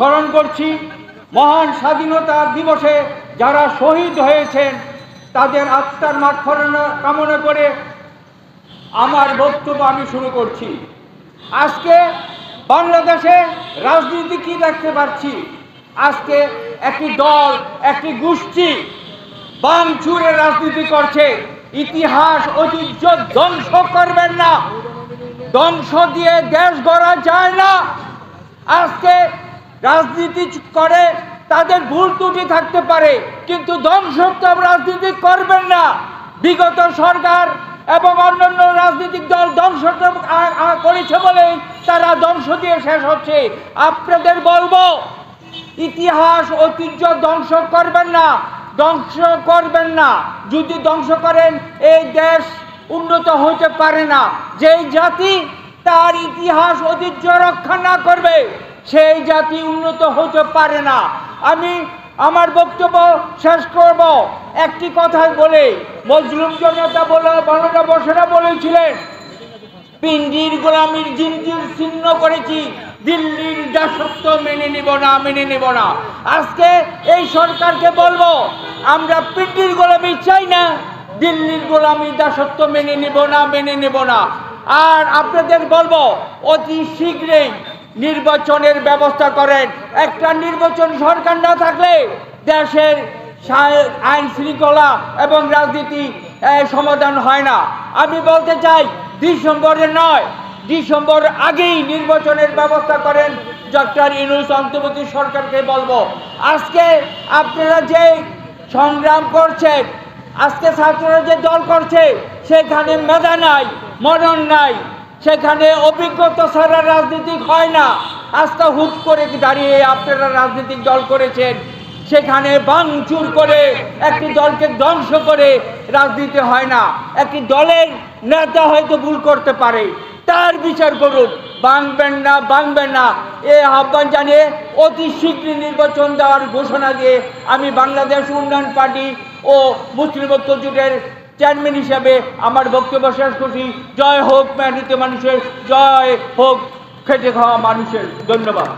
স্মরণ করছি। মহান স্বাধীনতা দিবসে যারা শহীদ হয়েছেন তাদের আত্মার মাগফিরাত কামনা করে আমার বক্তব্য আমি শুরু করছি। আজকে বাংলাদেশে রাজনীতি কি দেখতে পাচ্ছি? আজকে একটি দল, একটি গোষ্ঠী ভাঙচুরের রাজনীতি করছে। ইতিহাস ঐতিহ্য ধ্বংস করবেন না, ধ্বংস দিয়ে দেশ গড়া যায় না। আজকে রাজনীতি করে তাদের ভুল ত্রুটি থাকতে পারে, কিন্তু ধ্বংসাত্মক রাজনীতি করবেন না। বিগত সরকার এবং অন্যান্য রাজনৈতিক দল ধ্বংস করেছে বলে তারা ধ্বংস দিয়ে শেষ হচ্ছে। আপনাদের বলবো, ইতিহাস ঐতিহ্য ধ্বংস করবেন না, ধ্বংস করবেন না। যদি ধ্বংস করেন এই দেশ উন্নত হতে পারে না। যেই জাতি তার ইতিহাস ঐতিহ্য রক্ষা না করবে সেই জাতি উন্নত হতে পারে না। আমি আমার বক্তব্য শেষ করব একটি কথা বলে। মজলুম জনতা বসেরা বলেছিলেন, পিন্ডির গোলামির জিঞ্জির ছিন্ন করেছি, দিল্লির দাসত্ব মেনে নেব না, মেনে নেব না। আজকে এই সরকারকে বলবো, আমরা পিন্ডির গোলামি চাই না, দিল্লির গোলামি দাসত্ব মেনে নেব না, মেনে নেব না। আর আপনাদের বলবো, অতি শীঘ্রই নির্বাচনের ব্যবস্থা করেন। একটা নির্বাচন সরকার না থাকলে দেশের আইন শৃঙ্খলা এবং রাজনীতি সমাধান হয় না। আমি বলতে চাই, ডিসেম্বরে নয়, ডিসেম্বর আগেই নির্বাচনের ব্যবস্থা করেন। ডক্টর ইউনূস অন্তর্বর্তী সরকারকে বলবো, আজকে আপনারা যে সংগ্রাম করছেন, আজকে ছাত্ররা যে দল করছে, সেখানে মেধা নাই, মনন নাই, সেখানে অভিজ্ঞতা ছাড়া রাজনীতি হয় না। আজকে হুট করে দাঁড়িয়ে আপনারা রাজনৈতিক দল করেছেন, সেখানে ভাঙচুর করে একটি দলকে ধ্বংস করে রাজনীতি হয় না। একটি দলের নেতা হয়তো ভুল করতে পারে, তার বিচার করুন। ভাঙবেন না, ভাঙবেন না, এ আহ্বান জানিয়ে অতি শীঘ্রই নির্বাচন দেওয়ার ঘোষণা দিয়ে আমি বাংলাদেশ উন্নয়ন পার্টি ও মুসলিম ঐক্য জোটের চেয়ারম্যান হিসাবে আমার বক্তব্য শেষ করছি। জয় হোক মেহনত মানুষের, জয় হোক খেটে খাওয়া মানুষের। ধন্যবাদ।